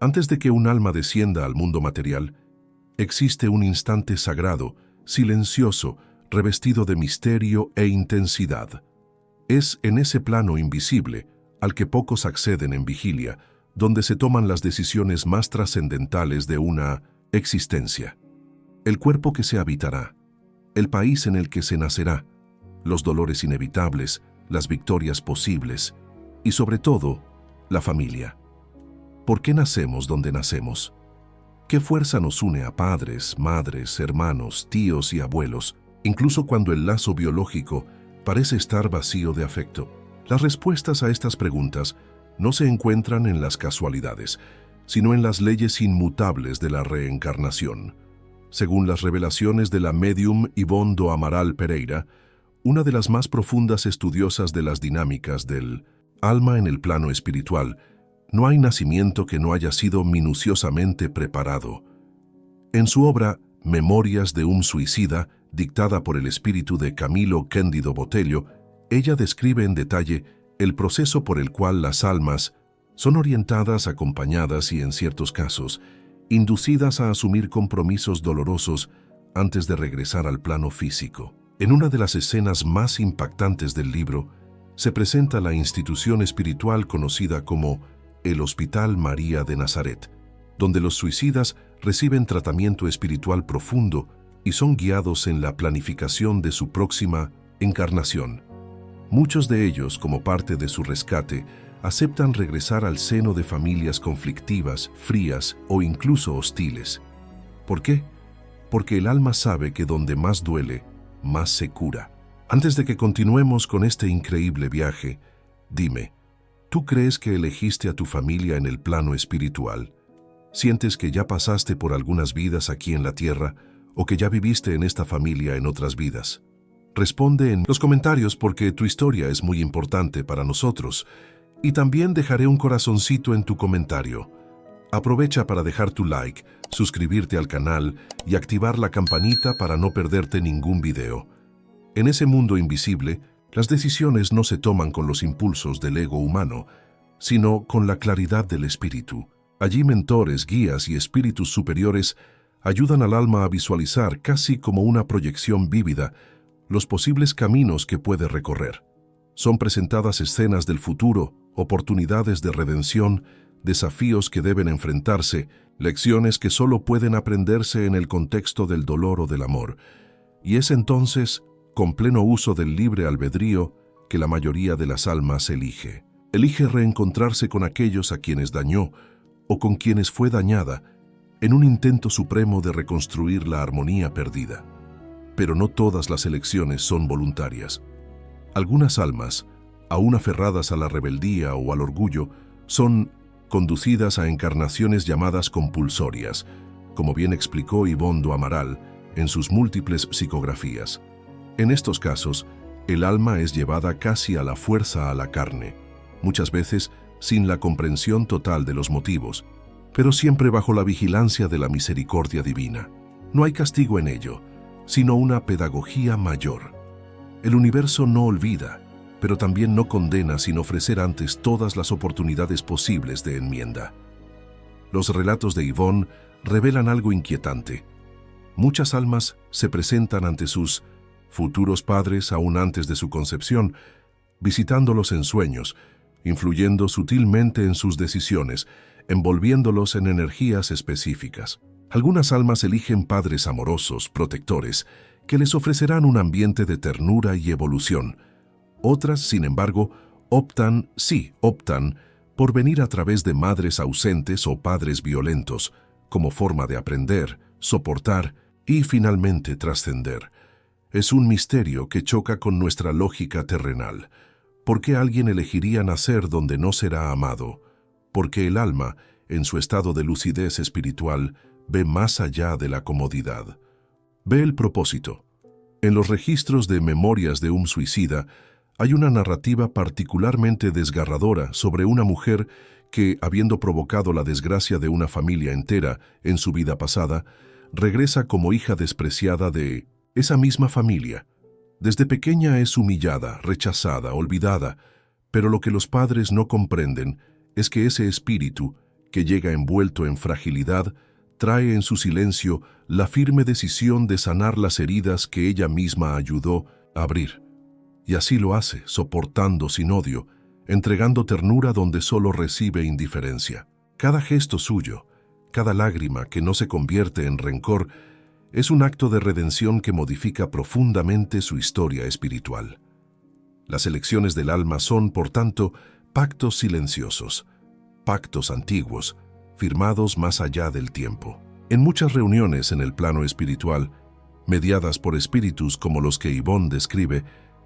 Antes de que un alma descienda al mundo material, existe un instante sagrado, silencioso, revestido de misterio e intensidad. Es en ese plano invisible, al que pocos acceden en vigilia, donde se toman las decisiones más trascendentales de una existencia. El cuerpo que se habitará, el país en el que se nacerá, los dolores inevitables, las victorias posibles y, sobre todo, la familia. ¿Por qué nacemos donde nacemos? ¿Qué fuerza nos une a padres, madres, hermanos, tíos y abuelos, incluso cuando el lazo biológico parece estar vacío de afecto? Las respuestas a estas preguntas no se encuentran en las casualidades, sino en las leyes inmutables de la reencarnación. Según las revelaciones de la médium Ivonne do Amaral Pereira, una de las más profundas estudiosas de las dinámicas del alma en el plano espiritual, no hay nacimiento que no haya sido minuciosamente preparado. En su obra Memorias de un suicida, dictada por el espíritu de Camilo Cândido Botelho, ella describe en detalle el proceso por el cual las almas son orientadas, acompañadas y, en ciertos casos, inducidas a asumir compromisos dolorosos antes de regresar al plano físico. En una de las escenas más impactantes del libro, se presenta la institución espiritual conocida como el Hospital María de Nazaret, donde los suicidas reciben tratamiento espiritual profundo y son guiados en la planificación de su próxima encarnación. Muchos de ellos, como parte de su rescate, aceptan regresar al seno de familias conflictivas, frías o incluso hostiles. ¿Por qué? Porque el alma sabe que donde más duele, más se cura. Antes de que continuemos con este increíble viaje, dime, ¿tú crees que elegiste a tu familia en el plano espiritual? ¿Sientes que ya pasaste por algunas vidas aquí en la tierra o que ya viviste en esta familia en otras vidas? Responde en los comentarios porque tu historia es muy importante para nosotros y también dejaré un corazoncito en tu comentario. Aprovecha para dejar tu like, suscribirte al canal y activar la campanita para no perderte ningún video. En ese mundo invisible, las decisiones no se toman con los impulsos del ego humano, sino con la claridad del espíritu. Allí mentores, guías y espíritus superiores ayudan al alma a visualizar, casi como una proyección vívida, los posibles caminos que puede recorrer. Son presentadas escenas del futuro, oportunidades de redención, desafíos que deben enfrentarse, lecciones que solo pueden aprenderse en el contexto del dolor o del amor. Y es entonces, con pleno uso del libre albedrío, que la mayoría de las almas elige. Elige reencontrarse con aquellos a quienes dañó o con quienes fue dañada, en un intento supremo de reconstruir la armonía perdida. Pero no todas las elecciones son voluntarias. Algunas almas, aún aferradas a la rebeldía o al orgullo, son conducidas a encarnaciones llamadas compulsorias, como bien explicó Ivonne do Amaral en sus múltiples psicografías. En estos casos, el alma es llevada casi a la fuerza a la carne, muchas veces sin la comprensión total de los motivos, pero siempre bajo la vigilancia de la misericordia divina. No hay castigo en ello, sino una pedagogía mayor. El universo no olvida, pero también no condena sin ofrecer antes todas las oportunidades posibles de enmienda. Los relatos de Ivonne revelan algo inquietante. Muchas almas se presentan ante sus futuros padres aún antes de su concepción, visitándolos en sueños, influyendo sutilmente en sus decisiones, envolviéndolos en energías específicas. Algunas almas eligen padres amorosos, protectores, que les ofrecerán un ambiente de ternura y evolución. Otras, sin embargo, optan por venir a través de madres ausentes o padres violentos, como forma de aprender, soportar y finalmente trascender. Es un misterio que choca con nuestra lógica terrenal. ¿Por qué alguien elegiría nacer donde no será amado? Porque el alma, en su estado de lucidez espiritual, ve más allá de la comodidad. Ve el propósito. En los registros de Memorias de un suicida, hay una narrativa particularmente desgarradora sobre una mujer que, habiendo provocado la desgracia de una familia entera en su vida pasada, regresa como hija despreciada de esa misma familia. Desde pequeña es humillada, rechazada, olvidada, pero lo que los padres no comprenden es que ese espíritu, que llega envuelto en fragilidad, trae en su silencio la firme decisión de sanar las heridas que ella misma ayudó a abrir. Y así lo hace, soportando sin odio, entregando ternura donde solo recibe indiferencia. Cada gesto suyo, cada lágrima que no se convierte en rencor, es un acto de redención que modifica profundamente su historia espiritual. Las elecciones del alma son, por tanto, pactos silenciosos, pactos antiguos, firmados más allá del tiempo. En muchas reuniones en el plano espiritual, mediadas por espíritus como los que Yvonne describe,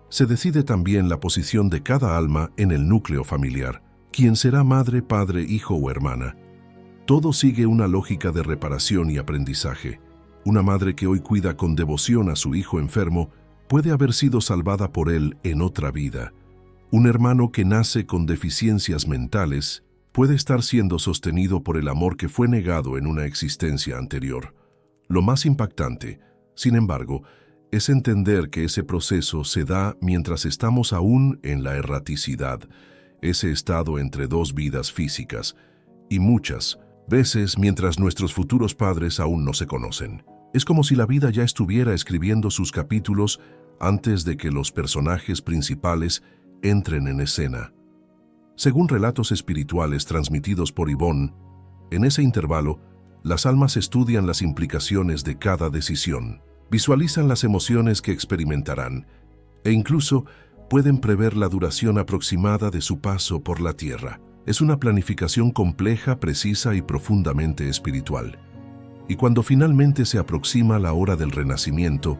se decide también la posición de cada alma en el núcleo familiar, quien será madre, padre, hijo o hermana. Todo sigue una lógica de reparación y aprendizaje. Una madre que hoy cuida con devoción a su hijo enfermo puede haber sido salvada por él en otra vida. Un hermano que nace con deficiencias mentales puede estar siendo sostenido por el amor que fue negado en una existencia anterior. Lo más impactante, sin embargo, es entender que ese proceso se da mientras estamos aún en la erraticidad, ese estado entre dos vidas físicas, y muchas veces mientras nuestros futuros padres aún no se conocen. Es como si la vida ya estuviera escribiendo sus capítulos antes de que los personajes principales entren en escena. Según relatos espirituales transmitidos por Yvonne, en ese intervalo, las almas estudian las implicaciones de cada decisión, visualizan las emociones que experimentarán e incluso pueden prever la duración aproximada de su paso por la tierra. Es una planificación compleja, precisa y profundamente espiritual. Y cuando finalmente se aproxima la hora del renacimiento,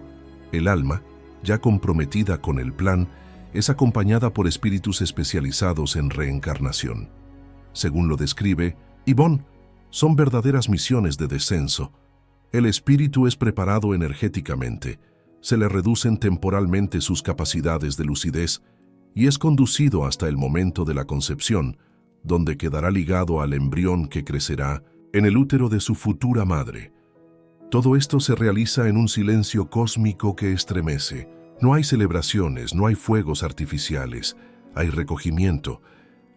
el alma, ya comprometida con el plan, es acompañada por espíritus especializados en reencarnación. Según lo describe Yvonne, son verdaderas misiones de descenso. El espíritu es preparado energéticamente, se le reducen temporalmente sus capacidades de lucidez y es conducido hasta el momento de la concepción, donde quedará ligado al embrión que crecerá en el útero de su futura madre. Todo esto se realiza en un silencio cósmico que estremece. No hay celebraciones, no hay fuegos artificiales, hay recogimiento,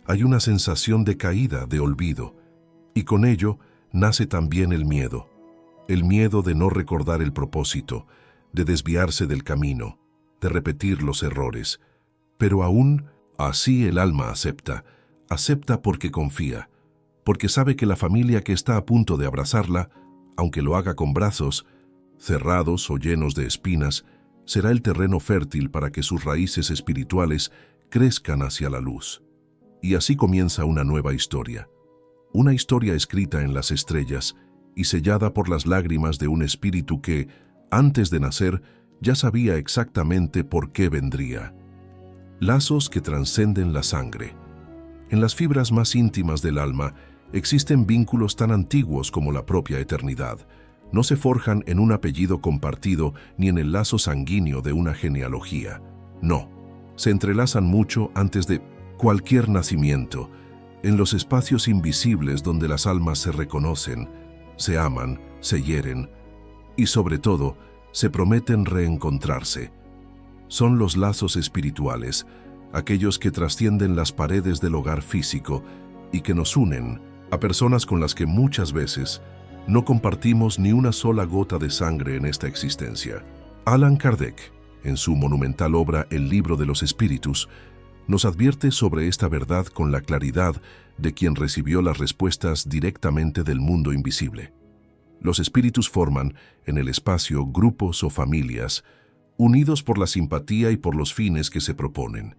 hay una sensación de caída, de olvido, y con ello nace también el miedo de no recordar el propósito, de desviarse del camino, de repetir los errores. Pero aún así el alma acepta porque confía, porque sabe que la familia que está a punto de abrazarla, aunque lo haga con brazos cerrados o llenos de espinas, será el terreno fértil para que sus raíces espirituales crezcan hacia la luz. Y así comienza una nueva historia. Una historia escrita en las estrellas y sellada por las lágrimas de un espíritu que, antes de nacer, ya sabía exactamente por qué vendría. Lazos que trascenden la sangre. En las fibras más íntimas del alma existen vínculos tan antiguos como la propia eternidad. No se forjan en un apellido compartido ni en el lazo sanguíneo de una genealogía. No, se entrelazan mucho antes de cualquier nacimiento, en los espacios invisibles donde las almas se reconocen, se aman, se hieren y, sobre todo, se prometen reencontrarse. Son los lazos espirituales, aquellos que trascienden las paredes del hogar físico y que nos unen a personas con las que muchas veces no compartimos ni una sola gota de sangre en esta existencia. Allan Kardec, en su monumental obra El libro de los espíritus, nos advierte sobre esta verdad con la claridad de quien recibió las respuestas directamente del mundo invisible. Los espíritus forman, en el espacio, grupos o familias, unidos por la simpatía y por los fines que se proponen.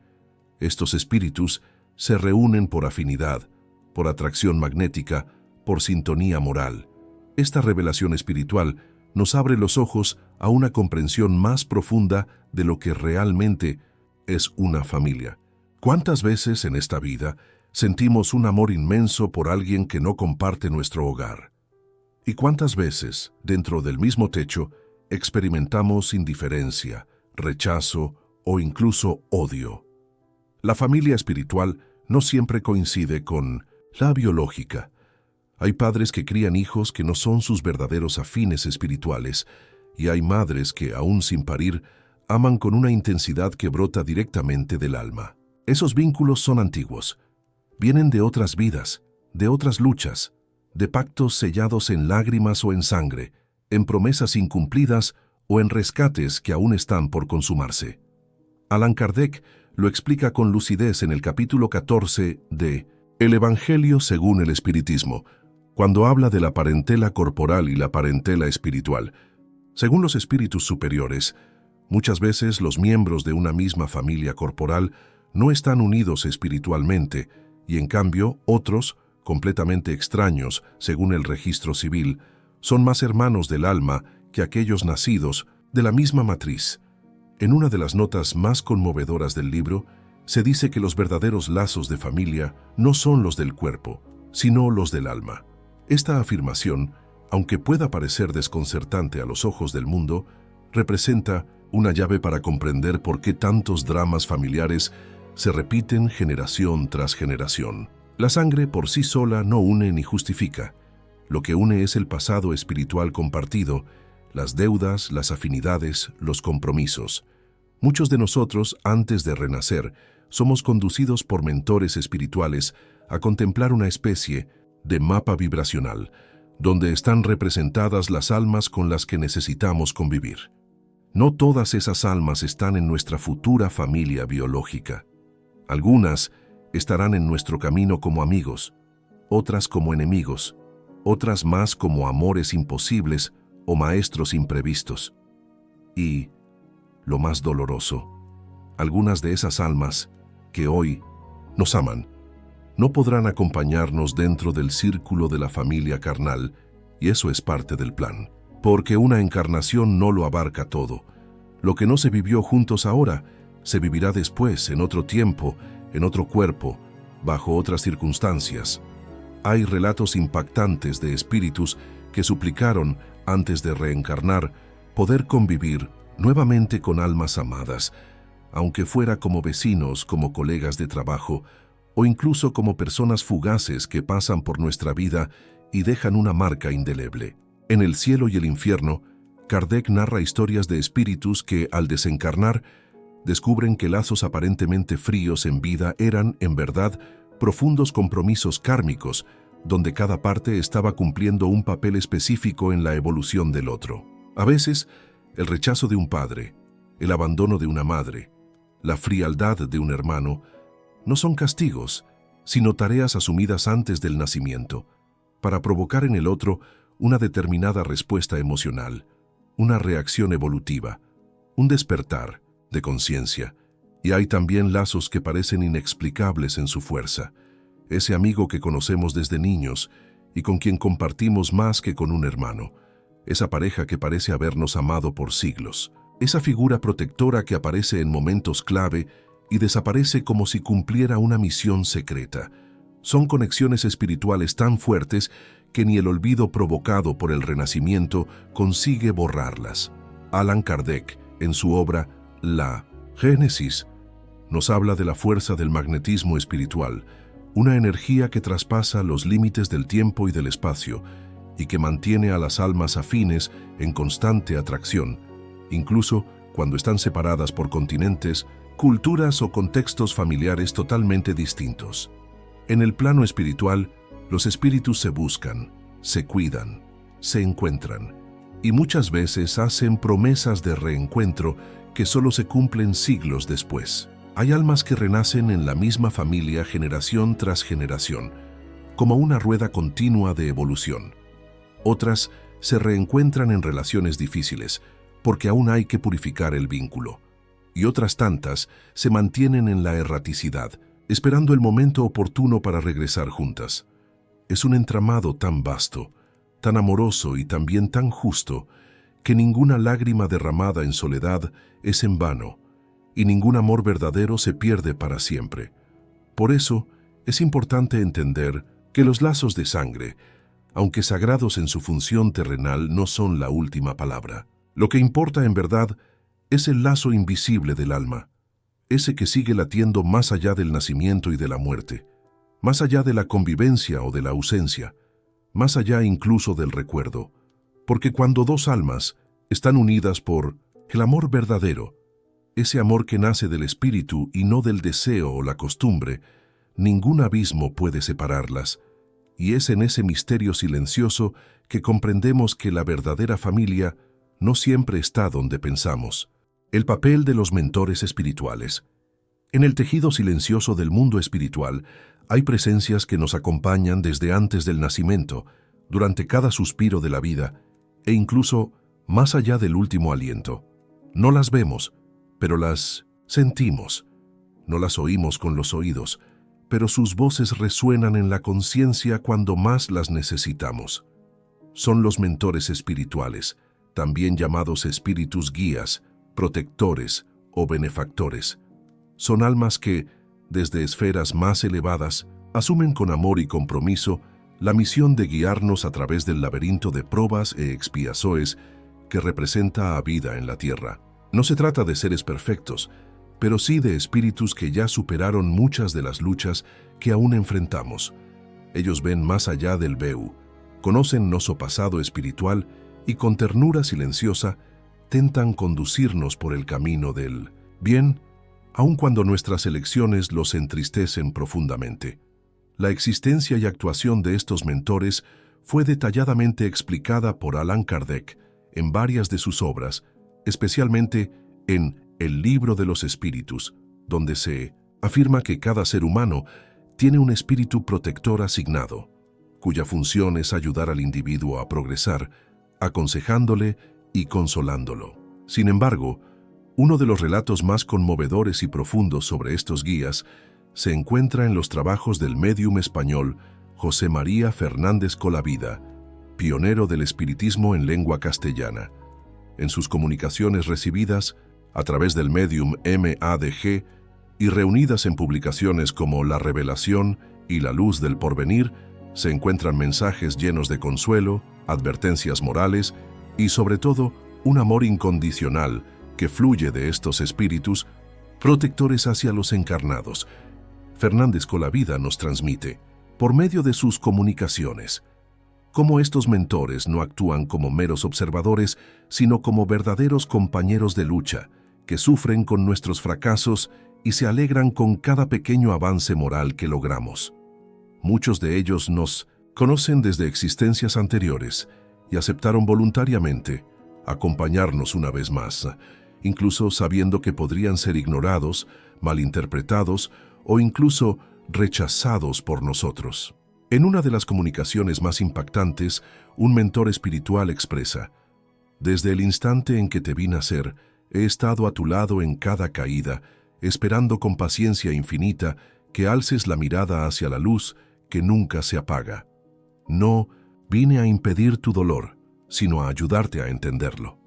Estos espíritus se reúnen por afinidad, por atracción magnética, por sintonía moral. Esta revelación espiritual nos abre los ojos a una comprensión más profunda de lo que realmente es una familia. ¿Cuántas veces en esta vida sentimos un amor inmenso por alguien que no comparte nuestro hogar? ¿Y cuántas veces, dentro del mismo techo, experimentamos indiferencia, rechazo o incluso odio? La familia espiritual no siempre coincide con la biológica. Hay padres que crían hijos que no son sus verdaderos afines espirituales, y hay madres que, aún sin parir, aman con una intensidad que brota directamente del alma. Esos vínculos son antiguos, vienen de otras vidas, de otras luchas, de pactos sellados en lágrimas o en sangre, en promesas incumplidas o en rescates que aún están por consumarse. Allan Kardec lo explica con lucidez en el capítulo 14 de El Evangelio según el Espiritismo, cuando habla de la parentela corporal y la parentela espiritual. Según los espíritus superiores, muchas veces los miembros de una misma familia corporal no están unidos espiritualmente y en cambio otros, completamente extraños según el registro civil, son más hermanos del alma que aquellos nacidos de la misma matriz. En una de las notas más conmovedoras del libro, se dice que los verdaderos lazos de familia no son los del cuerpo, sino los del alma. Esta afirmación, aunque pueda parecer desconcertante a los ojos del mundo, representa una llave para comprender por qué tantos dramas familiares se repiten generación tras generación. La sangre por sí sola no une ni justifica. Lo que une es el pasado espiritual compartido, las deudas, las afinidades, los compromisos. Muchos de nosotros, antes de renacer, somos conducidos por mentores espirituales a contemplar una especie de mapa vibracional, donde están representadas las almas con las que necesitamos convivir. No todas esas almas están en nuestra futura familia biológica. Algunas estarán en nuestro camino como amigos, otras como enemigos, otras más como amores imposibles o maestros imprevistos. Y, lo más doloroso, algunas de esas almas que hoy nos aman, no podrán acompañarnos dentro del círculo de la familia carnal, y eso es parte del plan, porque una encarnación no lo abarca todo. Lo que no se vivió juntos ahora, se vivirá después, en otro tiempo, en otro cuerpo, bajo otras circunstancias. Hay relatos impactantes de espíritus que suplicaron, antes de reencarnar, poder convivir nuevamente con almas amadas, aunque fuera como vecinos, como colegas de trabajo, o incluso como personas fugaces que pasan por nuestra vida y dejan una marca indeleble. En El cielo y el infierno, Kardec narra historias de espíritus que, al desencarnar, descubren que lazos aparentemente fríos en vida eran, en verdad, profundos compromisos kármicos, donde cada parte estaba cumpliendo un papel específico en la evolución del otro. A veces, el rechazo de un padre, el abandono de una madre, la frialdad de un hermano, no son castigos, sino tareas asumidas antes del nacimiento, para provocar en el otro una determinada respuesta emocional, una reacción evolutiva, un despertar de conciencia. Y hay también lazos que parecen inexplicables en su fuerza. Ese amigo que conocemos desde niños y con quien compartimos más que con un hermano. Esa pareja que parece habernos amado por siglos. Esa figura protectora que aparece en momentos clave y desaparece como si cumpliera una misión secreta. Son conexiones espirituales tan fuertes que ni el olvido provocado por el renacimiento consigue borrarlas. Allan Kardec, en su obra La Génesis, nos habla de la fuerza del magnetismo espiritual, una energía que traspasa los límites del tiempo y del espacio y que mantiene a las almas afines en constante atracción, incluso cuando están separadas por continentes, culturas o contextos familiares totalmente distintos. En el plano espiritual, los espíritus se buscan, se cuidan, se encuentran y muchas veces hacen promesas de reencuentro que solo se cumplen siglos después. Hay almas que renacen en la misma familia generación tras generación, como una rueda continua de evolución. Otras se reencuentran en relaciones difíciles, porque aún hay que purificar el vínculo. Y otras tantas se mantienen en la erraticidad, esperando el momento oportuno para regresar juntas. Es un entramado tan vasto, tan amoroso y también tan justo, que ninguna lágrima derramada en soledad es en vano, y ningún amor verdadero se pierde para siempre. Por eso, es importante entender que los lazos de sangre, aunque sagrados en su función terrenal, no son la última palabra. Lo que importa en verdad es el lazo invisible del alma, ese que sigue latiendo más allá del nacimiento y de la muerte, más allá de la convivencia o de la ausencia, más allá incluso del recuerdo, porque cuando dos almas están unidas por el amor verdadero, ese amor que nace del espíritu y no del deseo o la costumbre, ningún abismo puede separarlas, Y es en ese misterio silencioso que comprendemos que la verdadera familia no siempre está donde pensamos. El papel de los mentores espirituales. En el tejido silencioso del mundo espiritual hay presencias que nos acompañan desde antes del nacimiento, durante cada suspiro de la vida e incluso más allá del último aliento. No las vemos, pero las sentimos. No las oímos con los oídos, pero sus voces resuenan en la conciencia cuando más las necesitamos. Son los mentores espirituales, también llamados espíritus guías, protectores o benefactores. Son almas que, desde esferas más elevadas, asumen con amor y compromiso la misión de guiarnos a través del laberinto de pruebas e expiaciones que representa a vida en la tierra. No se trata de seres perfectos, pero sí de espíritus que ya superaron muchas de las luchas que aún enfrentamos. Ellos ven más allá del veu, conocen nuestro pasado espiritual y con ternura silenciosa tentan conducirnos por el camino del bien, aun cuando nuestras elecciones los entristecen profundamente. La existencia y actuación de estos mentores fue detalladamente explicada por Allan Kardec en varias de sus obras, especialmente en El Libro de los Espíritus, donde se afirma que cada ser humano tiene un espíritu protector asignado, cuya función es ayudar al individuo a progresar, aconsejándole y consolándolo. Sin embargo, uno de los relatos más conmovedores y profundos sobre estos guías se encuentra en los trabajos del médium español José María Fernández Colavida, pionero del espiritismo en lengua castellana. En sus comunicaciones recibidas a través del médium MADG y reunidas en publicaciones como La Revelación y La Luz del Porvenir, se encuentran mensajes llenos de consuelo, advertencias morales y, sobre todo, un amor incondicional que fluye de estos espíritus protectores hacia los encarnados. Fernández Colavida nos transmite, por medio de sus comunicaciones, cómo estos mentores no actúan como meros observadores, sino como verdaderos compañeros de lucha, que sufren con nuestros fracasos y se alegran con cada pequeño avance moral que logramos. Muchos de ellos nos conocen desde existencias anteriores y aceptaron voluntariamente acompañarnos una vez más, incluso sabiendo que podrían ser ignorados, malinterpretados o incluso rechazados por nosotros. En una de las comunicaciones más impactantes, un mentor espiritual expresa: «Desde el instante en que te vi nacer, he estado a tu lado en cada caída, esperando con paciencia infinita que alces la mirada hacia la luz que nunca se apaga. No vine a impedir tu dolor, sino a ayudarte a entenderlo».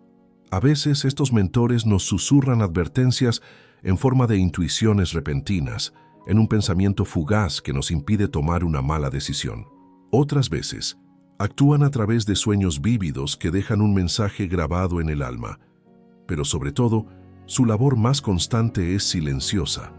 A veces estos mentores nos susurran advertencias en forma de intuiciones repentinas, en un pensamiento fugaz que nos impide tomar una mala decisión. Otras veces, actúan a través de sueños vívidos que dejan un mensaje grabado en el alma. Pero sobre todo, su labor más constante es silenciosa.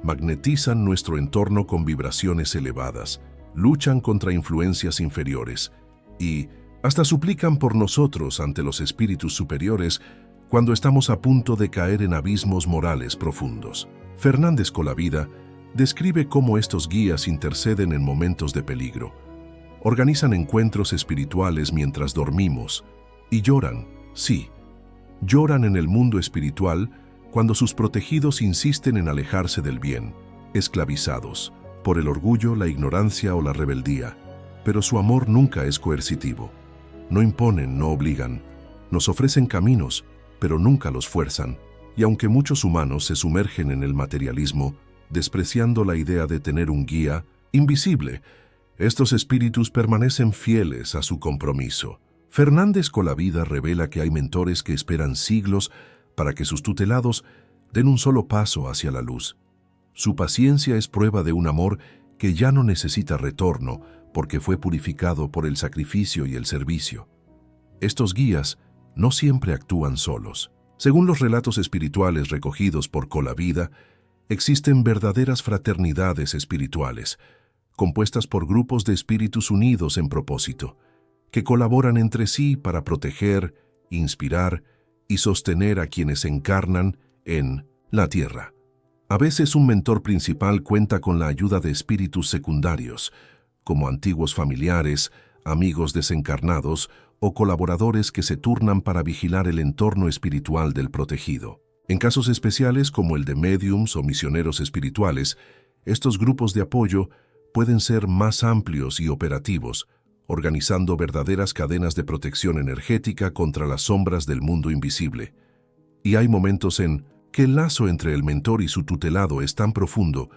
Magnetizan nuestro entorno con vibraciones elevadas, luchan contra influencias inferiores y hasta suplican por nosotros ante los espíritus superiores cuando estamos a punto de caer en abismos morales profundos. Fernández Colavida describe cómo estos guías interceden en momentos de peligro. Organizan encuentros espirituales mientras dormimos y lloran, sí, lloran en el mundo espiritual cuando sus protegidos insisten en alejarse del bien, esclavizados por el orgullo, la ignorancia o la rebeldía. Pero su amor nunca es coercitivo. No imponen, no obligan. Nos ofrecen caminos, pero nunca los fuerzan. Y aunque muchos humanos se sumergen en el materialismo, despreciando la idea de tener un guía invisible, estos espíritus permanecen fieles a su compromiso. Fernández Colavida revela que hay mentores que esperan siglos para que sus tutelados den un solo paso hacia la luz. Su paciencia es prueba de un amor que ya no necesita retorno porque fue purificado por el sacrificio y el servicio. Estos guías no siempre actúan solos. Según los relatos espirituales recogidos por Colavida, existen verdaderas fraternidades espirituales, compuestas por grupos de espíritus unidos en propósito, que colaboran entre sí para proteger, inspirar y sostener a quienes encarnan en la tierra. A veces un mentor principal cuenta con la ayuda de espíritus secundarios, como antiguos familiares, amigos desencarnados o colaboradores que se turnan para vigilar el entorno espiritual del protegido. En casos especiales como el de médiums o misioneros espirituales, estos grupos de apoyo pueden ser más amplios y operativos, organizando verdaderas cadenas de protección energética contra las sombras del mundo invisible. Y hay momentos en que el lazo entre el mentor y su tutelado es tan profundo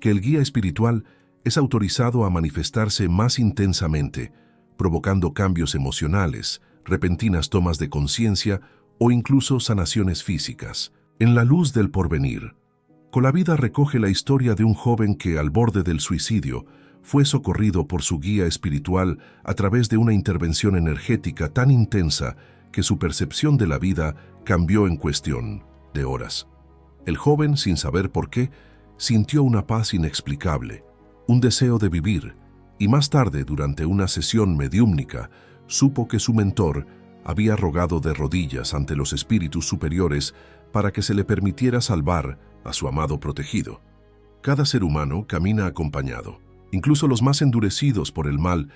que el guía espiritual es autorizado a manifestarse más intensamente, provocando cambios emocionales, repentinas tomas de conciencia o incluso sanaciones físicas. En La luz del porvenir, Colavida recoge la historia de un joven que, al borde del suicidio, fue socorrido por su guía espiritual a través de una intervención energética tan intensa que su percepción de la vida cambió en cuestión de horas. El joven, sin saber por qué, sintió una paz inexplicable, un deseo de vivir, y más tarde, durante una sesión mediúmnica, supo que su mentor había rogado de rodillas ante los espíritus superiores para que se le permitiera salvar a su amado protegido. Cada ser humano camina acompañado. Incluso los más endurecidos por el mal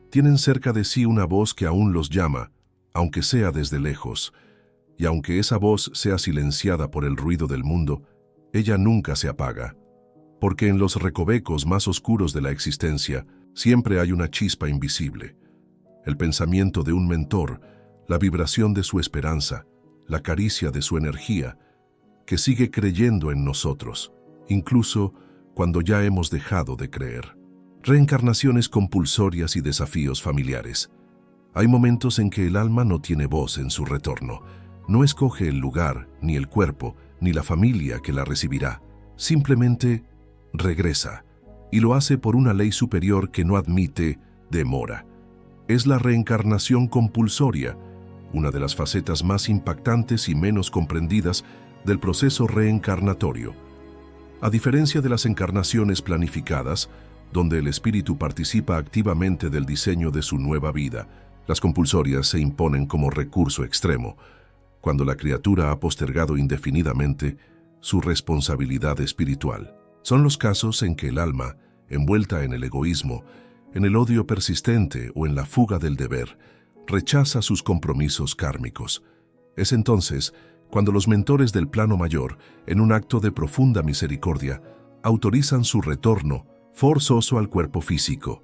tienen cerca de sí una voz que aún los llama, aunque sea desde lejos, y aunque esa voz sea silenciada por el ruido del mundo, ella nunca se apaga, porque en los recovecos más oscuros de la existencia siempre hay una chispa invisible, el pensamiento de un mentor, la vibración de su esperanza, la caricia de su energía, que sigue creyendo en nosotros, incluso cuando ya hemos dejado de creer. Reencarnaciones compulsorias y desafíos familiares. Hay momentos en que el alma no tiene voz en su retorno. No escoge el lugar, ni el cuerpo, ni la familia que la recibirá. Simplemente regresa, y lo hace por una ley superior que no admite demora. Es la reencarnación compulsoria, una de las facetas más impactantes y menos comprendidas del proceso reencarnatorio. A diferencia de las encarnaciones planificadas, donde el espíritu participa activamente del diseño de su nueva vida, las compulsorias se imponen como recurso extremo, cuando la criatura ha postergado indefinidamente su responsabilidad espiritual. Son los casos en que el alma, envuelta en el egoísmo, en el odio persistente o en la fuga del deber, rechaza sus compromisos kármicos. Es entonces cuando los mentores del plano mayor, en un acto de profunda misericordia, autorizan su retorno forzoso al cuerpo físico,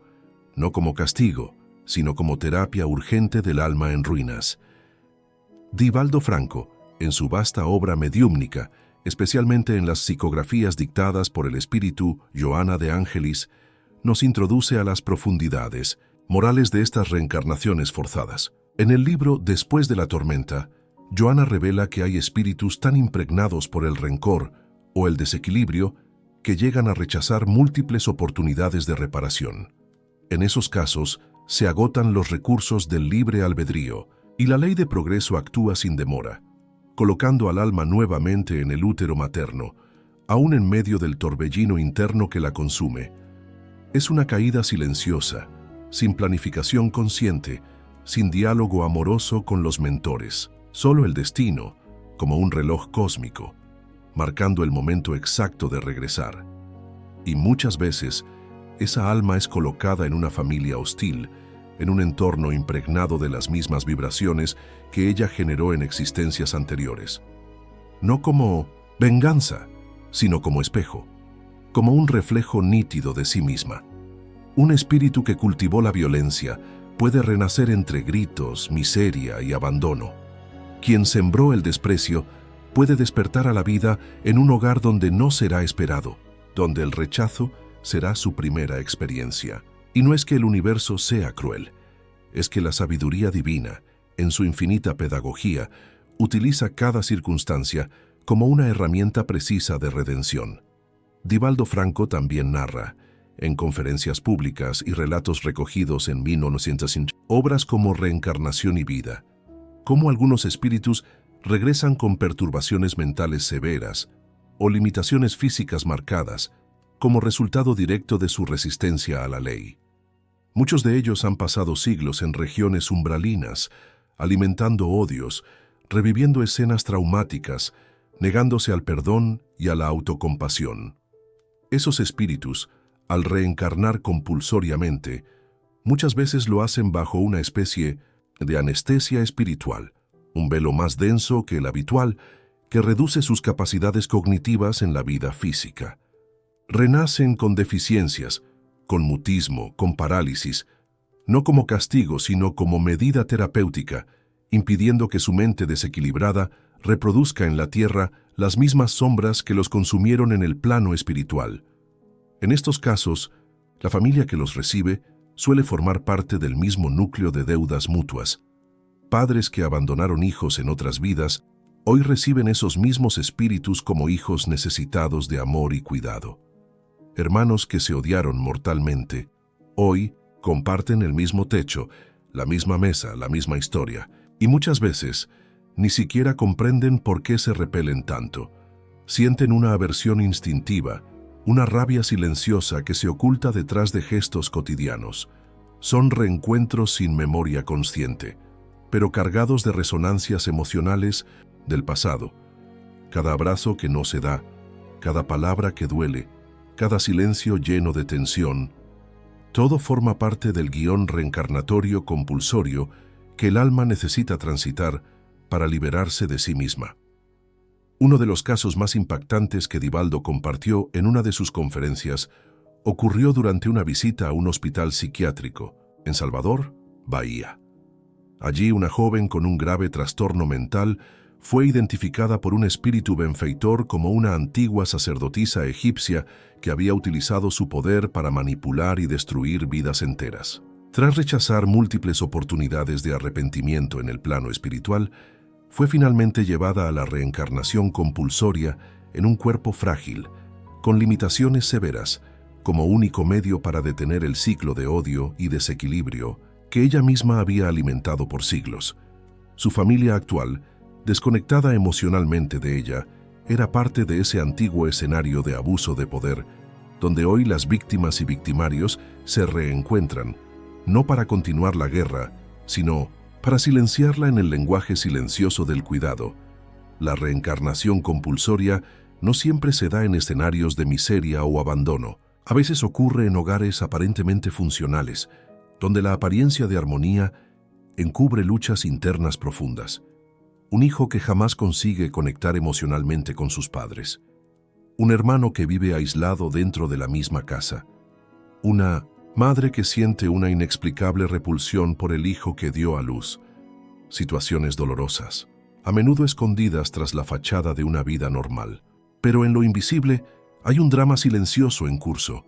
no como castigo, sino como terapia urgente del alma en ruinas. Divaldo Franco, en su vasta obra mediúmnica, especialmente en las psicografías dictadas por el espíritu Johanna de Angelis, nos introduce a las profundidades morales de estas reencarnaciones forzadas. En el libro Después de la tormenta, Johanna revela que hay espíritus tan impregnados por el rencor o el desequilibrio que llegan a rechazar múltiples oportunidades de reparación. En esos casos, se agotan los recursos del libre albedrío y la ley de progreso actúa sin demora, colocando al alma nuevamente en el útero materno, aún en medio del torbellino interno que la consume. Es una caída silenciosa, sin planificación consciente, sin diálogo amoroso con los mentores. Solo el destino, como un reloj cósmico, marcando el momento exacto de regresar. Y muchas veces, esa alma es colocada en una familia hostil, en un entorno impregnado de las mismas vibraciones que ella generó en existencias anteriores. No como venganza, sino como espejo, como un reflejo nítido de sí misma. Un espíritu que cultivó la violencia puede renacer entre gritos, miseria y abandono. Quien sembró el desprecio puede despertar a la vida en un hogar donde no será esperado, donde el rechazo será su primera experiencia. Y no es que el universo sea cruel, es que la sabiduría divina, en su infinita pedagogía, utiliza cada circunstancia como una herramienta precisa de redención. Divaldo Franco también narra, en conferencias públicas y relatos recogidos en 1950, obras como Reencarnación y Vida, cómo algunos espíritus regresan con perturbaciones mentales severas o limitaciones físicas marcadas como resultado directo de su resistencia a la ley. Muchos de ellos han pasado siglos en regiones umbralinas, alimentando odios, reviviendo escenas traumáticas, negándose al perdón y a la autocompasión. Esos espíritus, Al reencarnar compulsoriamente, muchas veces lo hacen bajo una especie de anestesia espiritual, un velo más denso que el habitual que reduce sus capacidades cognitivas en la vida física. Renacen con deficiencias, con mutismo, con parálisis, no como castigo, sino como medida terapéutica, impidiendo que su mente desequilibrada reproduzca en la tierra las mismas sombras que los consumieron en el plano espiritual. En estos casos, la familia que los recibe suele formar parte del mismo núcleo de deudas mutuas. Padres que abandonaron hijos en otras vidas, hoy reciben esos mismos espíritus como hijos necesitados de amor y cuidado. Hermanos que se odiaron mortalmente, hoy comparten el mismo techo, la misma mesa, la misma historia, y muchas veces ni siquiera comprenden por qué se repelen tanto. Sienten una aversión instintiva, una rabia silenciosa que se oculta detrás de gestos cotidianos. Son reencuentros sin memoria consciente, pero cargados de resonancias emocionales del pasado. Cada abrazo que no se da, cada palabra que duele, cada silencio lleno de tensión, todo forma parte del guión reencarnatorio compulsorio que el alma necesita transitar para liberarse de sí misma. Uno de los casos más impactantes que Divaldo compartió en una de sus conferencias ocurrió durante una visita a un hospital psiquiátrico en Salvador, Bahía. Allí una joven con un grave trastorno mental fue identificada por un espíritu benfeitor como una antigua sacerdotisa egipcia que había utilizado su poder para manipular y destruir vidas enteras. Tras rechazar múltiples oportunidades de arrepentimiento en el plano espiritual, fue finalmente llevada a la reencarnación compulsoria en un cuerpo frágil, con limitaciones severas, como único medio para detener el ciclo de odio y desequilibrio que ella misma había alimentado por siglos. Su familia actual, desconectada emocionalmente de ella, era parte de ese antiguo escenario de abuso de poder, donde hoy las víctimas y victimarios se reencuentran, no para continuar la guerra, sino para silenciarla en el lenguaje silencioso del cuidado. La reencarnación compulsoria no siempre se da en escenarios de miseria o abandono. A veces ocurre en hogares aparentemente funcionales, donde la apariencia de armonía encubre luchas internas profundas. Un hijo que jamás consigue conectar emocionalmente con sus padres. Un hermano que vive aislado dentro de la misma casa. Una madre que siente una inexplicable repulsión por el hijo que dio a luz. Situaciones dolorosas, a menudo escondidas tras la fachada de una vida normal. Pero en lo invisible hay un drama silencioso en curso.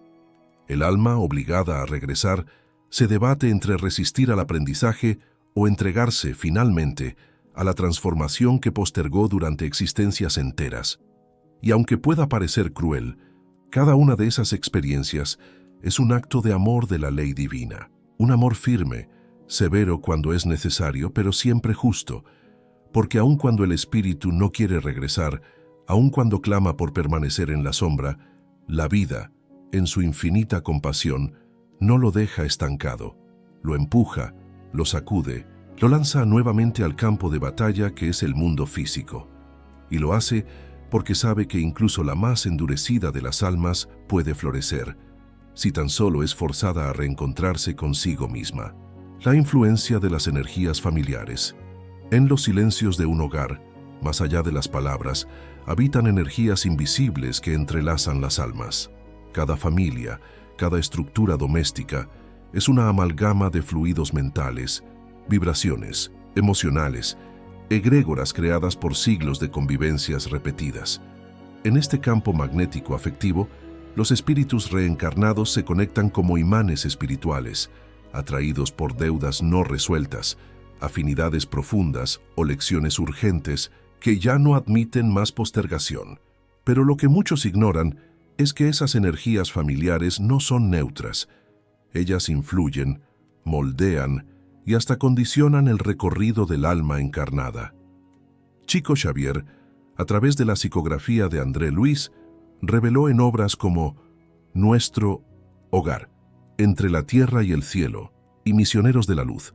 El alma, obligada a regresar, se debate entre resistir al aprendizaje o entregarse, finalmente, a la transformación que postergó durante existencias enteras. Y aunque pueda parecer cruel, cada una de esas experiencias es un acto de amor de la ley divina. Un amor firme, severo cuando es necesario, pero siempre justo, porque aun cuando el espíritu no quiere regresar, aun cuando clama por permanecer en la sombra, la vida, en su infinita compasión, no lo deja estancado, lo empuja, lo sacude, lo lanza nuevamente al campo de batalla que es el mundo físico. Y lo hace porque sabe que incluso la más endurecida de las almas puede florecer, si tan solo es forzada a reencontrarse consigo misma. La influencia de las energías familiares. En los silencios de un hogar, más allá de las palabras, habitan energías invisibles que entrelazan las almas. Cada familia, cada estructura doméstica, es una amalgama de fluidos mentales, vibraciones, emocionales, egrégoras creadas por siglos de convivencias repetidas. En este campo magnético afectivo, los espíritus reencarnados se conectan como imanes espirituales, atraídos por deudas no resueltas, afinidades profundas o lecciones urgentes que ya no admiten más postergación. Pero lo que muchos ignoran es que esas energías familiares no son neutras. Ellas influyen, moldean y hasta condicionan el recorrido del alma encarnada. Chico Xavier, a través de la psicografía de André Luis, reveló en obras como Nuestro Hogar, Entre la Tierra y el Cielo y Misioneros de la Luz,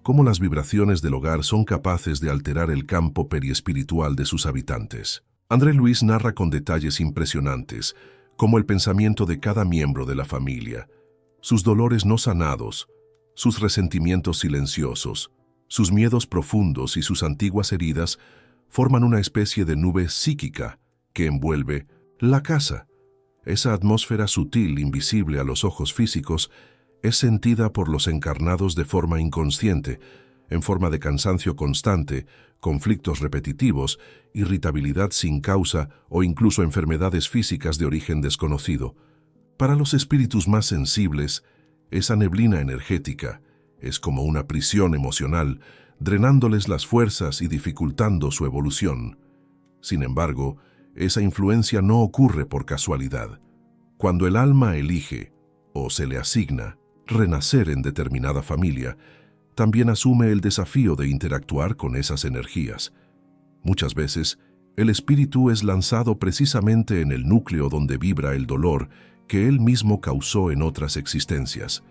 cómo las vibraciones del hogar son capaces de alterar el campo periespiritual de sus habitantes. André Luis narra con detalles impresionantes como el pensamiento de cada miembro de la familia, sus dolores no sanados, sus resentimientos silenciosos, sus miedos profundos y sus antiguas heridas forman una especie de nube psíquica que envuelve la casa. Esa atmósfera sutil, invisible a los ojos físicos, es sentida por los encarnados de forma inconsciente, en forma de cansancio constante, conflictos repetitivos, irritabilidad sin causa o incluso enfermedades físicas de origen desconocido. Para los espíritus más sensibles, esa neblina energética es como una prisión emocional, drenándoles las fuerzas y dificultando su evolución. Sin embargo, esa influencia no ocurre por casualidad. Cuando el alma elige, o se le asigna, renacer en determinada familia, también asume el desafío de interactuar con esas energías. Muchas veces, el espíritu es lanzado precisamente en el núcleo donde vibra el dolor que él mismo causó en otras existencias.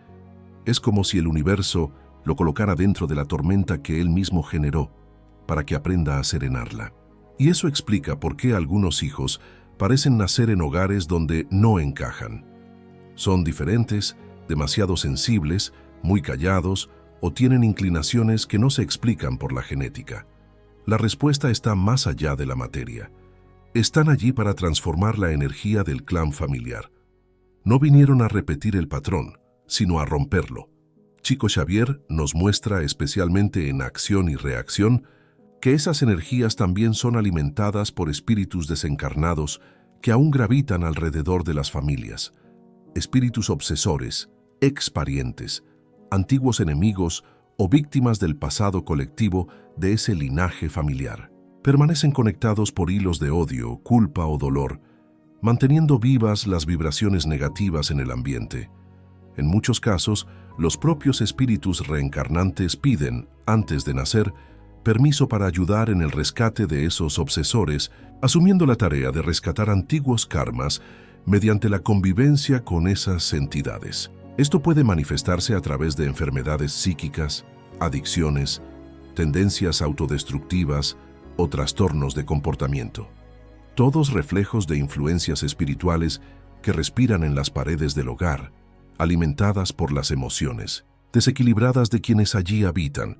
Es como si el universo lo colocara dentro de la tormenta que él mismo generó, para que aprenda a serenarla. Y eso explica por qué algunos hijos parecen nacer en hogares donde no encajan. Son diferentes, demasiado sensibles, muy callados o tienen inclinaciones que no se explican por la genética. La respuesta está más allá de la materia. Están allí para transformar la energía del clan familiar. No vinieron a repetir el patrón, sino a romperlo. Chico Xavier nos muestra, especialmente en Acción y Reacción, que esas energías también son alimentadas por espíritus desencarnados que aún gravitan alrededor de las familias. Espíritus obsesores, exparientes, antiguos enemigos o víctimas del pasado colectivo de ese linaje familiar. Permanecen conectados por hilos de odio, culpa o dolor, manteniendo vivas las vibraciones negativas en el ambiente. En muchos casos, los propios espíritus reencarnantes piden, antes de nacer, permiso para ayudar en el rescate de esos obsesores, asumiendo la tarea de rescatar antiguos karmas mediante la convivencia con esas entidades. Esto puede manifestarse a través de enfermedades psíquicas, adicciones, tendencias autodestructivas o trastornos de comportamiento. Todos reflejos de influencias espirituales que respiran en las paredes del hogar, alimentadas por las emociones, desequilibradas de quienes allí habitan.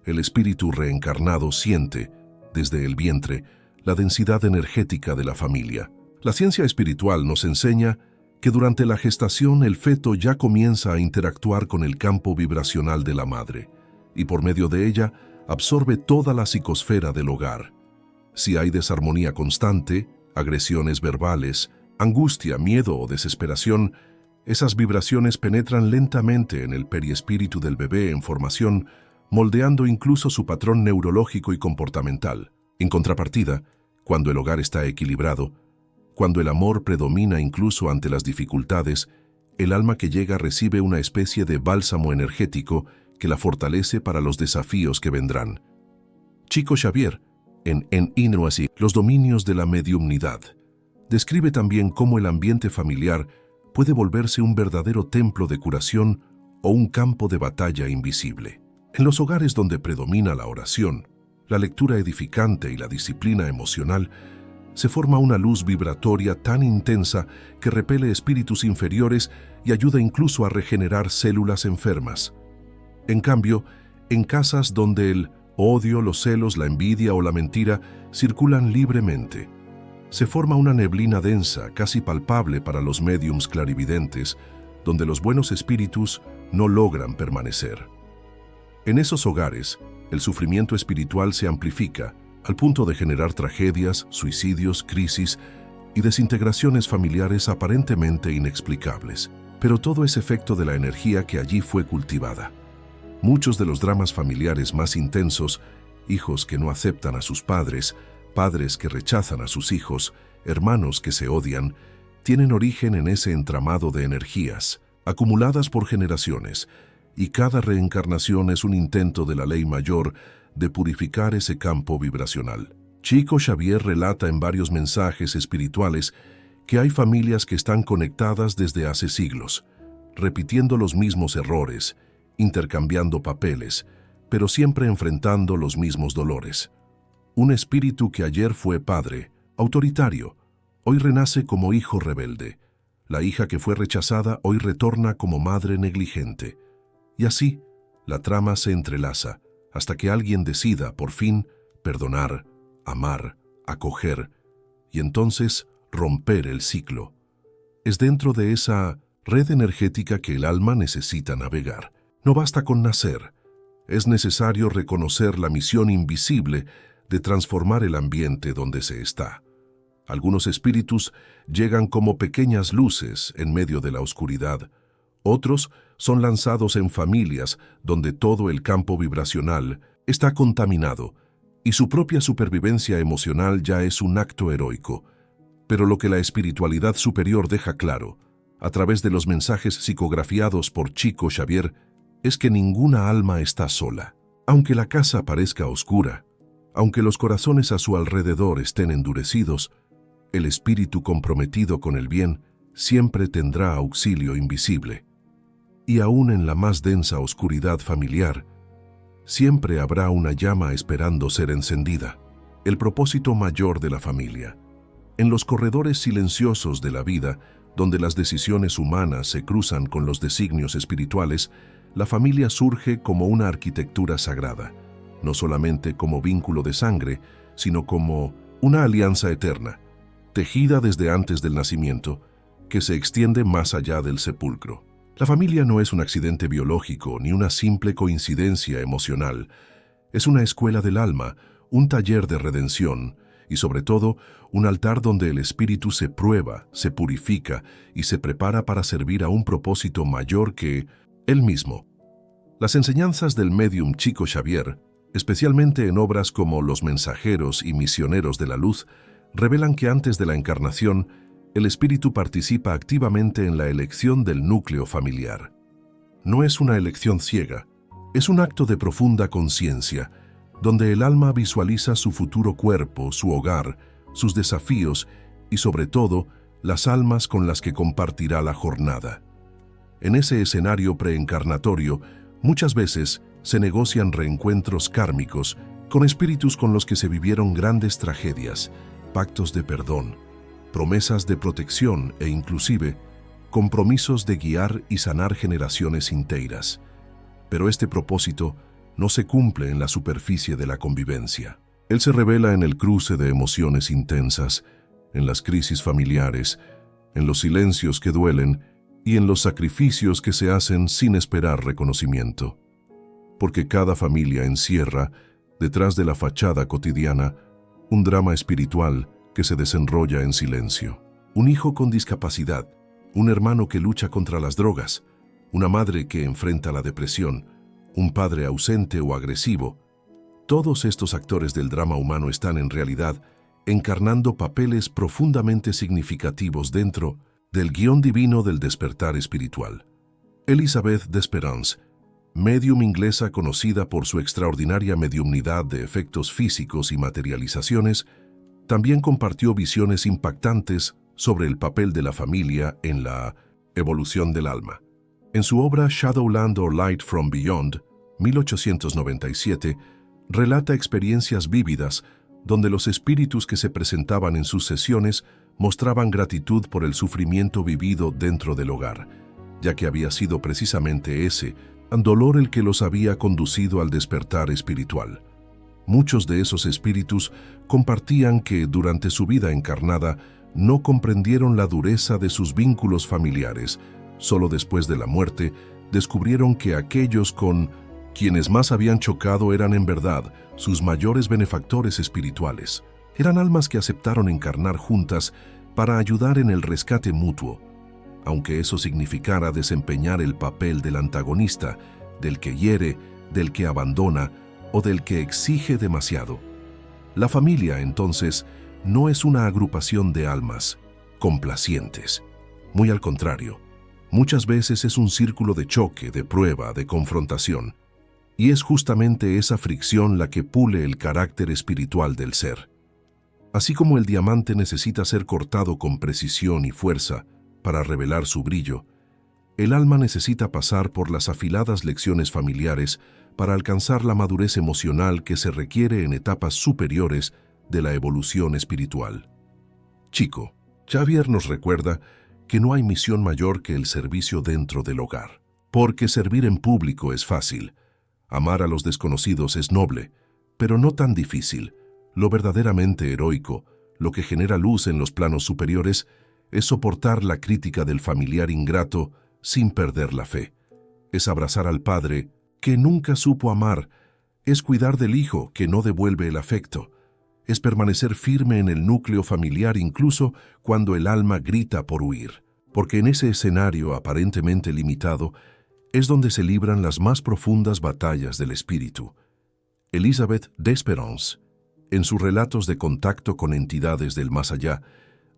El espíritu reencarnado siente, desde el vientre, la densidad energética de la familia. La ciencia espiritual nos enseña que durante la gestación el feto ya comienza a interactuar con el campo vibracional de la madre, y por medio de ella absorbe toda la psicosfera del hogar. Si hay desarmonía constante, agresiones verbales, angustia, miedo o desesperación, esas vibraciones penetran lentamente en el periespíritu del bebé en formación, moldeando incluso su patrón neurológico y comportamental. En contrapartida, cuando el hogar está equilibrado, cuando el amor predomina incluso ante las dificultades, el alma que llega recibe una especie de bálsamo energético que la fortalece para los desafíos que vendrán. Chico Xavier, en Innuasi, los dominios de la mediumnidad, describe también cómo el ambiente familiar puede volverse un verdadero templo de curación o un campo de batalla invisible. En los hogares donde predomina la oración, la lectura edificante y la disciplina emocional, se forma una luz vibratoria tan intensa que repele espíritus inferiores y ayuda incluso a regenerar células enfermas. En cambio, en casas donde el odio, los celos, la envidia o la mentira circulan libremente, se forma una neblina densa, casi palpable para los médiums clarividentes, donde los buenos espíritus no logran permanecer. En esos hogares, el sufrimiento espiritual se amplifica, al punto de generar tragedias, suicidios, crisis y desintegraciones familiares aparentemente inexplicables. Pero todo es efecto de la energía que allí fue cultivada. Muchos de los dramas familiares más intensos, hijos que no aceptan a sus padres, padres que rechazan a sus hijos, hermanos que se odian, tienen origen en ese entramado de energías, acumuladas por generaciones, y cada reencarnación es un intento de la ley mayor de purificar ese campo vibracional. Chico Xavier relata en varios mensajes espirituales que hay familias que están conectadas desde hace siglos, repitiendo los mismos errores, intercambiando papeles, pero siempre enfrentando los mismos dolores. Un espíritu que ayer fue padre, autoritario, hoy renace como hijo rebelde. La hija que fue rechazada hoy retorna como madre negligente. Y así, la trama se entrelaza hasta que alguien decida, por fin, perdonar, amar, acoger y entonces romper el ciclo. Es dentro de esa red energética que el alma necesita navegar. No basta con nacer. Es necesario reconocer la misión invisible de transformar el ambiente donde se está. Algunos espíritus llegan como pequeñas luces en medio de la oscuridad. Otros son lanzados en familias donde todo el campo vibracional está contaminado y su propia supervivencia emocional ya es un acto heroico. Pero lo que la espiritualidad superior deja claro, a través de los mensajes psicografiados por Chico Xavier, es que ninguna alma está sola. Aunque la casa parezca oscura, aunque los corazones a su alrededor estén endurecidos, el espíritu comprometido con el bien siempre tendrá auxilio invisible. Y aún en la más densa oscuridad familiar, siempre habrá una llama esperando ser encendida. El propósito mayor de la familia. En los corredores silenciosos de la vida, donde las decisiones humanas se cruzan con los designios espirituales, la familia surge como una arquitectura sagrada, no solamente como vínculo de sangre, sino como una alianza eterna, tejida desde antes del nacimiento, que se extiende más allá del sepulcro. La familia no es un accidente biológico ni una simple coincidencia emocional. Es una escuela del alma, un taller de redención y, sobre todo, un altar donde el espíritu se prueba, se purifica y se prepara para servir a un propósito mayor que él mismo. Las enseñanzas del médium Chico Xavier, especialmente en obras como Los Mensajeros y Misioneros de la Luz, revelan que antes de la encarnación, el espíritu participa activamente en la elección del núcleo familiar. No es una elección ciega, es un acto de profunda conciencia, donde el alma visualiza su futuro cuerpo, su hogar, sus desafíos y, sobre todo, las almas con las que compartirá la jornada. En ese escenario preencarnatorio, muchas veces se negocian reencuentros kármicos con espíritus con los que se vivieron grandes tragedias, pactos de perdón, promesas de protección e inclusive compromisos de guiar y sanar generaciones inteiras. Pero este propósito no se cumple en la superficie de la convivencia. Él se revela en el cruce de emociones intensas, en las crisis familiares, en los silencios que duelen y en los sacrificios que se hacen sin esperar reconocimiento. Porque cada familia encierra, detrás de la fachada cotidiana, un drama espiritual que se desenrolla en silencio. Un hijo con discapacidad, un hermano que lucha contra las drogas, una madre que enfrenta la depresión, un padre ausente o agresivo. Todos estos actores del drama humano están en realidad encarnando papeles profundamente significativos dentro del guión divino del despertar espiritual. Elizabeth Desperance, médium inglesa conocida por su extraordinaria mediumnidad de efectos físicos y materializaciones, también compartió visiones impactantes sobre el papel de la familia en la evolución del alma. En su obra Shadowland or Light from Beyond, 1897, relata experiencias vívidas donde los espíritus que se presentaban en sus sesiones mostraban gratitud por el sufrimiento vivido dentro del hogar, ya que había sido precisamente ese dolor el que los había conducido al despertar espiritual. Muchos de esos espíritus compartían que durante su vida encarnada no comprendieron la dureza de sus vínculos familiares. Solo después de la muerte descubrieron que aquellos con quienes más habían chocado eran en verdad sus mayores benefactores espirituales. Eran almas que aceptaron encarnar juntas para ayudar en el rescate mutuo, aunque eso significara desempeñar el papel del antagonista, del que hiere, del que abandona o del que exige demasiado. La familia, entonces, no es una agrupación de almas complacientes. Muy al contrario, muchas veces es un círculo de choque, de prueba, de confrontación. Y es justamente esa fricción la que pule el carácter espiritual del ser. Así como el diamante necesita ser cortado con precisión y fuerza para revelar su brillo, el alma necesita pasar por las afiladas lecciones familiares para alcanzar la madurez emocional que se requiere en etapas superiores de la evolución espiritual. Chico, Xavier nos recuerda que no hay misión mayor que el servicio dentro del hogar, porque servir en público es fácil. Amar a los desconocidos es noble, pero no tan difícil. Lo verdaderamente heroico, lo que genera luz en los planos superiores, es soportar la crítica del familiar ingrato sin perder la fe. Es abrazar al padre que nunca supo amar, es cuidar del hijo que no devuelve el afecto, es permanecer firme en el núcleo familiar incluso cuando el alma grita por huir, porque en ese escenario aparentemente limitado es donde se libran las más profundas batallas del espíritu. Elisabeth Desperance, en sus relatos de contacto con entidades del más allá,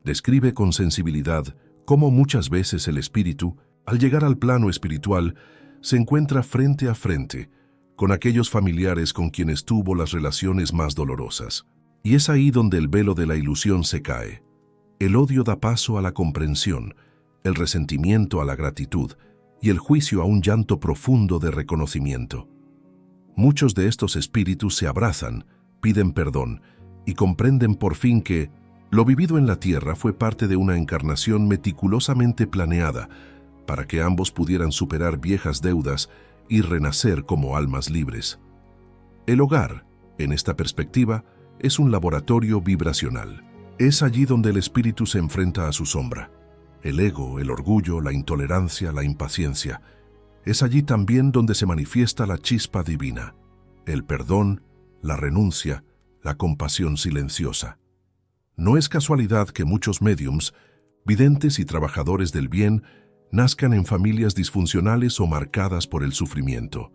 describe con sensibilidad cómo muchas veces el espíritu, al llegar al plano espiritual, se encuentra frente a frente con aquellos familiares con quienes tuvo las relaciones más dolorosas. Y es ahí donde el velo de la ilusión se cae. El odio da paso a la comprensión, el resentimiento a la gratitud y el juicio a un llanto profundo de reconocimiento. Muchos de estos espíritus se abrazan, piden perdón y comprenden por fin que lo vivido en la tierra fue parte de una encarnación meticulosamente planeada para que ambos pudieran superar viejas deudas y renacer como almas libres. El hogar, en esta perspectiva, es un laboratorio vibracional. Es allí donde el espíritu se enfrenta a su sombra. El ego, el orgullo, la intolerancia, la impaciencia. Es allí también donde se manifiesta la chispa divina, el perdón, la renuncia, la compasión silenciosa. No es casualidad que muchos médiums, videntes y trabajadores del bien nazcan en familias disfuncionales o marcadas por el sufrimiento.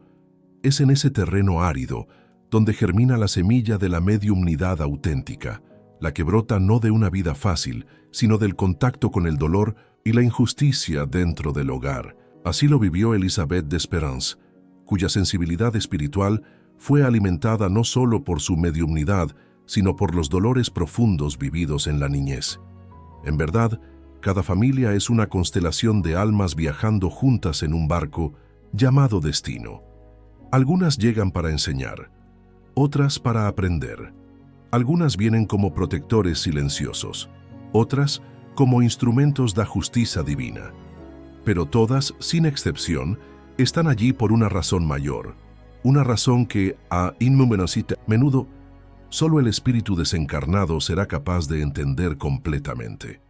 Es en ese terreno árido donde germina la semilla de la mediumnidad auténtica, la que brota no de una vida fácil, sino del contacto con el dolor y la injusticia dentro del hogar. Así lo vivió Elisabeth Desperance, cuya sensibilidad espiritual fue alimentada no solo por su mediumnidad, sino por los dolores profundos vividos en la niñez. En verdad, cada familia es una constelación de almas viajando juntas en un barco llamado destino. Algunas llegan para enseñar, otras para aprender. Algunas vienen como protectores silenciosos, otras como instrumentos de justicia divina. Pero todas, sin excepción, están allí por una razón mayor, una razón que, a menudo, solo el espíritu desencarnado será capaz de entender completamente.